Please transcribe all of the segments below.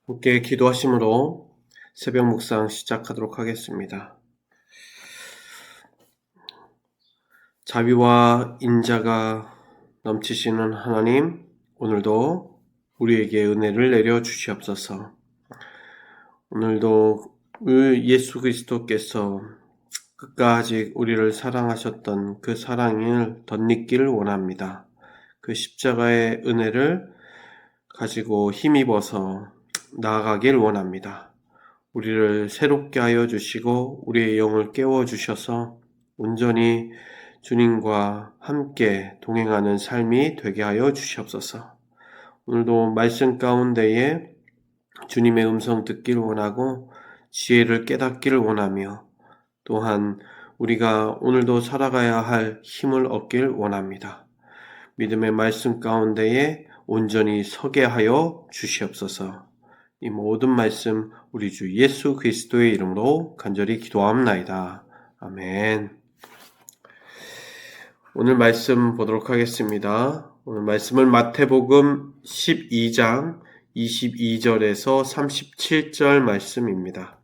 함께 기도하심으로 새벽 묵상 시작하도록 하겠습니다. 자비와 인자가 넘치시는 하나님, 오늘도 우리에게 은혜를 내려 주시옵소서. 오늘도 예수 그리스도께서 끝까지 우리를 사랑하셨던 그 사랑을 덧입기를 원합니다. 그 십자가의 은혜를 가지고 힘입어서 나아가길 원합니다. 우리를 새롭게 하여 주시고 우리의 영을 깨워 주셔서 온전히 주님과 함께 동행하는 삶이 되게 하여 주시옵소서. 오늘도 말씀 가운데에 주님의 음성 듣기를 원하고 지혜를 깨닫기를 원하며 또한 우리가 오늘도 살아가야 할 힘을 얻기를 원합니다. 믿음의 말씀 가운데에 온전히 서게 하여 주시옵소서. 이 모든 말씀 우리 주 예수 그리스도의 이름으로 간절히 기도합나이다. 아멘. 오늘 말씀 보도록 하겠습니다. 오늘 말씀은 마태복음 12장 22절에서 37절 말씀입니다.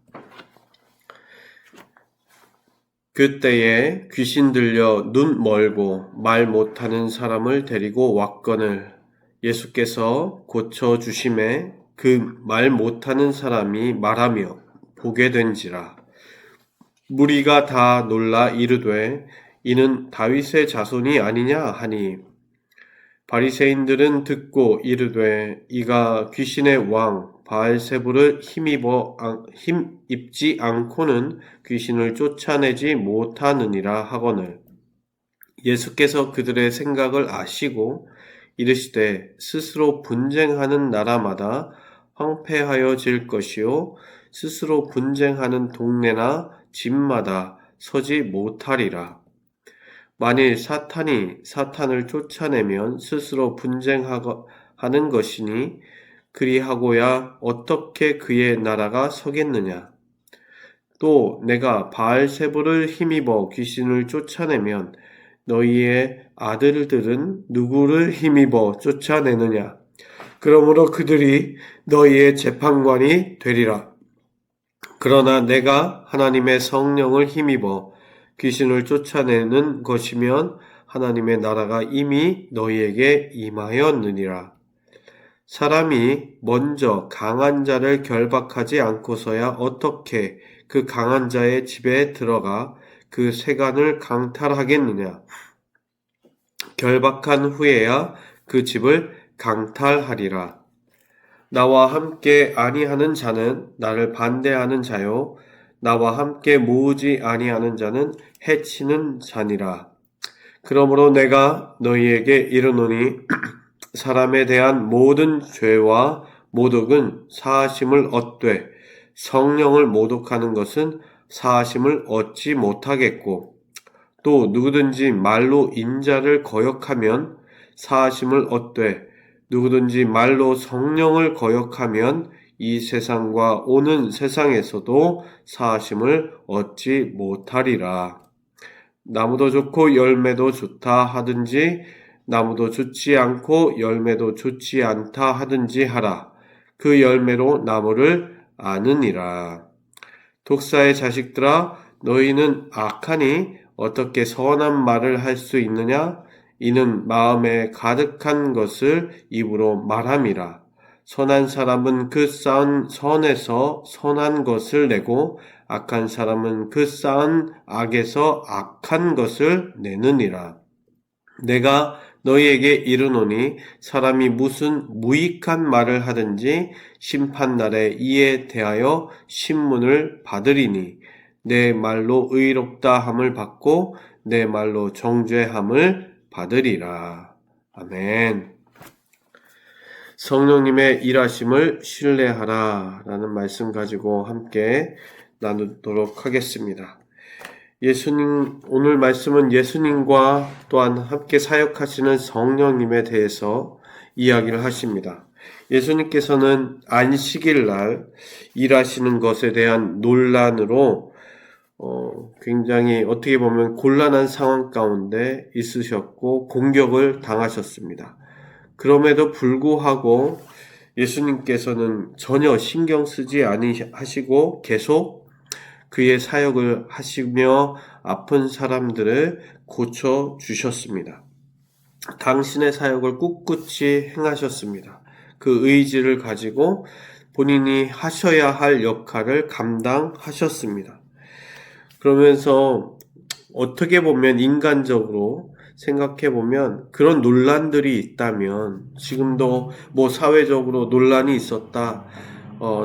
그때에 귀신 들려 눈 멀고 말 못하는 사람을 데리고 왔거늘 예수께서 고쳐주심에 그 말 못하는 사람이 말하며 보게 된지라. 무리가 다 놀라 이르되 이는 다윗의 자손이 아니냐 하니 바리새인들은 듣고 이르되 이가 귀신의 왕 바알세불을 힘입지 않고는 귀신을 쫓아내지 못하느니라 하거늘 예수께서 그들의 생각을 아시고 이르시되 스스로 분쟁하는 나라마다 황폐하여질 것이요 스스로 분쟁하는 동네나 집마다 서지 못하리라. 만일 사탄이 사탄을 쫓아내면 스스로 분쟁하는 것이니 그리하고야 어떻게 그의 나라가 서겠느냐. 또 내가 바알세불을 힘입어 귀신을 쫓아내면 너희의 아들들은 누구를 힘입어 쫓아내느냐. 그러므로 그들이 너희의 재판관이 되리라. 그러나 내가 하나님의 성령을 힘입어 귀신을 쫓아내는 것이면 하나님의 나라가 이미 너희에게 임하였느니라. 사람이 먼저 강한 자를 결박하지 않고서야 어떻게 그 강한 자의 집에 들어가 그 세간을 강탈하겠느냐. 결박한 후에야 그 집을 강탈하리라. 나와 함께 아니하는 자는 나를 반대하는 자요 나와 함께 모으지 아니하는 자는 해치는 자니라. 그러므로 내가 너희에게 이르노니 사람에 대한 모든 죄와 모독은 사하심을 얻되 성령을 모독하는 것은 사하심을 얻지 못하겠고 또 누구든지 말로 인자를 거역하면 사하심을 얻되 누구든지 말로 성령을 거역하면 이 세상과 오는 세상에서도 사하심을 얻지 못하리라. 나무도 좋고 열매도 좋다 하든지 나무도 좋지 않고 열매도 좋지 않다 하든지 하라. 그 열매로 나무를 아느니라. 독사의 자식들아 너희는 악하니 어떻게 선한 말을 할 수 있느냐? 이는 마음에 가득한 것을 입으로 말함이라. 선한 사람은 그 쌓은 선에서 선한 것을 내고 악한 사람은 그 쌓은 악에서 악한 것을 내느니라. 내가 너희에게 이르노니 사람이 무슨 무익한 말을 하든지 심판날에 이에 대하여 신문을 받으리니 내 말로 의롭다 함을 받고 내 말로 정죄함을 받으리라. 아멘. 성령님의 일하심을 신뢰하라 라는 말씀 가지고 함께 나누도록 하겠습니다. 오늘 말씀은 예수님과 또한 함께 사역하시는 성령님에 대해서 이야기를 하십니다. 예수님께서는 안식일 날 일하시는 것에 대한 논란으로 굉장히 어떻게 보면 곤란한 상황 가운데 있으셨고 공격을 당하셨습니다. 그럼에도 불구하고 예수님께서는 전혀 신경 쓰지 아니하시고 계속 그의 사역을 하시며 아픈 사람들을 고쳐 주셨습니다. 당신의 사역을 꿋꿋이 행하셨습니다. 그 의지를 가지고 본인이 하셔야 할 역할을 감당하셨습니다. 그러면서 어떻게 보면 인간적으로 생각해 보면 그런 논란들이 있다면, 지금도 뭐 사회적으로 논란이 있었다,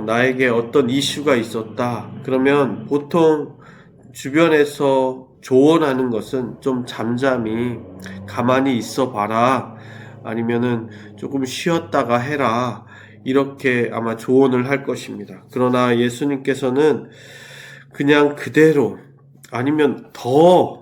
나에게 어떤 이슈가 있었다 그러면 보통 주변에서 조언하는 것은 좀 잠잠히 가만히 있어 봐라, 아니면은 조금 쉬었다가 해라, 이렇게 아마 조언을 할 것입니다. 그러나 예수님께서는 그냥 그대로, 아니면 더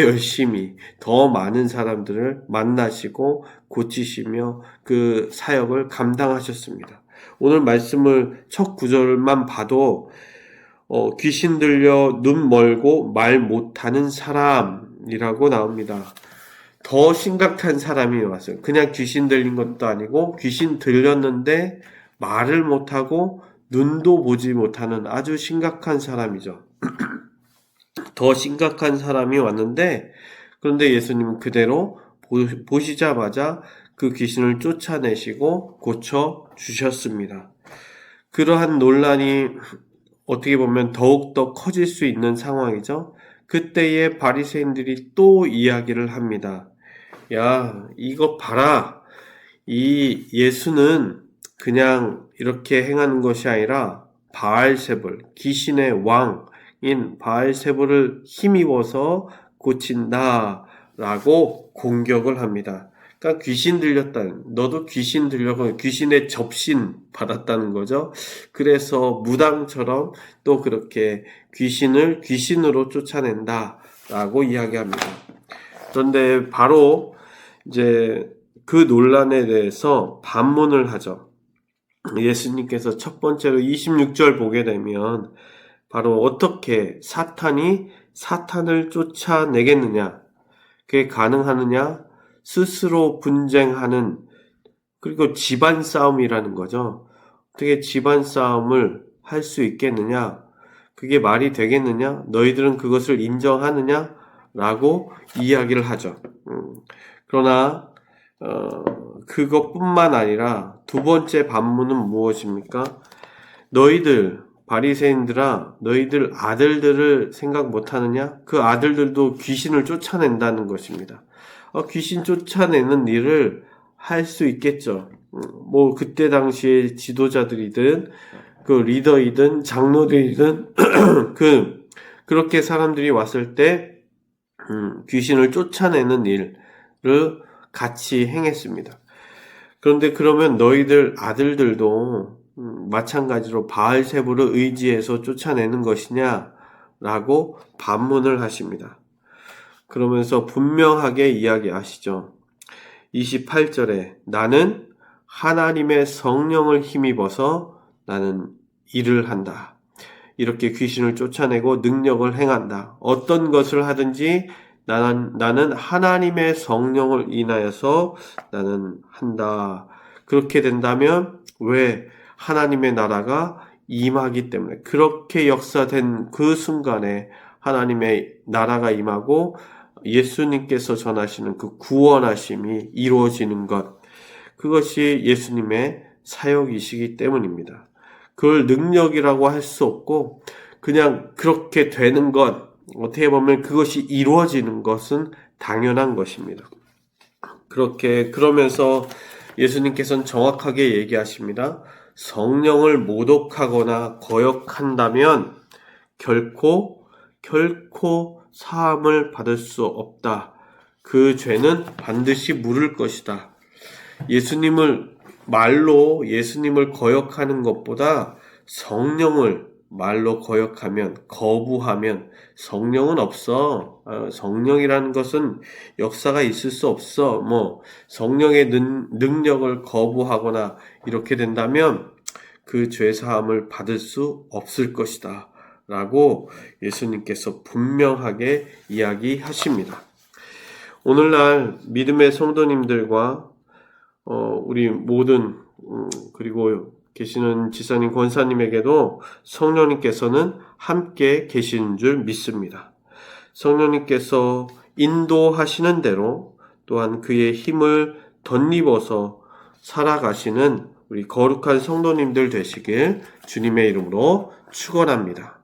열심히 더 많은 사람들을 만나시고 고치시며 그 사역을 감당하셨습니다. 오늘 말씀을 첫 구절만 봐도 귀신 들려 눈 멀고 말 못하는 사람이라고 나옵니다. 더 심각한 사람이 왔어요. 그냥 귀신 들린 것도 아니고 귀신 들렸는데 말을 못하고 눈도 보지 못하는 아주 심각한 사람이죠. 더 심각한 사람이 왔는데, 그런데 예수님은 그대로 보시자마자 그 귀신을 쫓아내시고 고쳐 주셨습니다. 그러한 논란이 어떻게 보면 더욱더 커질 수 있는 상황이죠. 그때에 바리새인들이 또 이야기를 합니다. 야, 이거 봐라. 이 예수는 그냥 이렇게 행하는 것이 아니라 바알세불, 귀신의 왕인 바알세불을 힘입어서 고친다라고 공격을 합니다. 그러니까 귀신 들렸다는, 너도 귀신 들려고 귀신의 접신 받았다는 거죠. 그래서 무당처럼 또 그렇게 귀신을 귀신으로 쫓아낸다라고 이야기합니다. 그런데 바로 이제 그 논란에 대해서 반문을 하죠. 예수님께서 첫 번째로 26절 보게 되면 바로 어떻게 사탄이 사탄을 쫓아내겠느냐, 그게 가능하느냐, 스스로 분쟁하는, 그리고 집안 싸움이라는 거죠. 어떻게 집안 싸움을 할 수 있겠느냐, 그게 말이 되겠느냐, 너희들은 그것을 인정하느냐 라고 이야기를 하죠. 그러나 그것뿐만 아니라 두 번째 반문은 무엇입니까? 너희들 바리새인들아, 너희들 아들들을 생각 못하느냐? 그 아들들도 귀신을 쫓아낸다는 것입니다. 귀신 쫓아내는 일을 할 수 있겠죠. 뭐 그때 당시에 지도자들이든 그 리더이든 장로들이든 그렇게 사람들이 왔을 때 귀신을 쫓아내는 일을 같이 행했습니다. 그런데 그러면 너희들 아들들도 마찬가지로 바알세불을 의지해서 쫓아내는 것이냐? 라고 반문을 하십니다. 그러면서 분명하게 이야기하시죠. 28절에 나는 하나님의 성령을 힘입어서 나는 일을 한다. 이렇게 귀신을 쫓아내고 능력을 행한다. 어떤 것을 하든지 나는 하나님의 성령을 인하여서 나는 한다. 그렇게 된다면 왜? 하나님의 나라가 임하기 때문에, 그렇게 역사된 그 순간에 하나님의 나라가 임하고 예수님께서 전하시는 그 구원하심이 이루어지는 것, 그것이 예수님의 사역이시기 때문입니다. 그걸 능력이라고 할 수 없고 그냥 그렇게 되는 것, 어떻게 보면 그것이 이루어지는 것은 당연한 것입니다. 그러면서 예수님께서는 정확하게 얘기하십니다. 성령을 모독하거나 거역한다면 결코 사함을 받을 수 없다. 그 죄는 반드시 물을 것이다. 예수님을 거역하는 것보다 성령을 말로 거부하면 성령은 없어. 성령이라는 것은 역사가 있을 수 없어. 성령의 능력을 거부하거나 이렇게 된다면 그 죄사함을 받을 수 없을 것이다. 라고 예수님께서 분명하게 이야기하십니다. 오늘날 믿음의 성도님들과 우리 모든 그리고 계시는 지사님, 권사님에게도 성령님께서는 함께 계시는 줄 믿습니다. 성령님께서 인도하시는 대로 또한 그의 힘을 덧입어서 살아가시는 우리 거룩한 성도님들 되시길 주님의 이름으로 축원합니다.